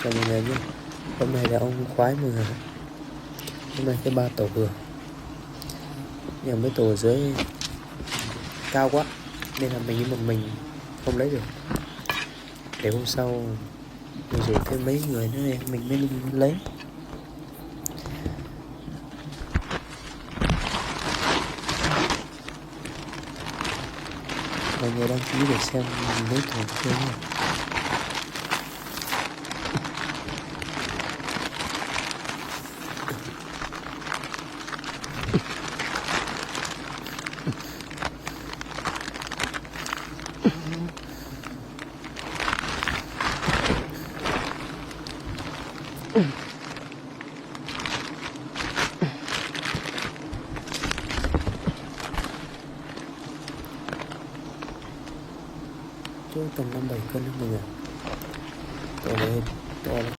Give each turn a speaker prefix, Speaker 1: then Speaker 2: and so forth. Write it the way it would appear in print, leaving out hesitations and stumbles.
Speaker 1: Chào mọi người nhé. Hôm nay là ông khoái mọi người. Hôm nay cái ba tổ vừa, nhưng mấy tổ ở dưới cao quá nên là mình không lấy được. Để hôm sau mình rủ thêm mấy người nữa này mình mới lấy. Mọi người đăng ký để xem mấy tổ chơi nha. Chứ tầm 5-7 cân đó mọi người. Tổ này to lắm.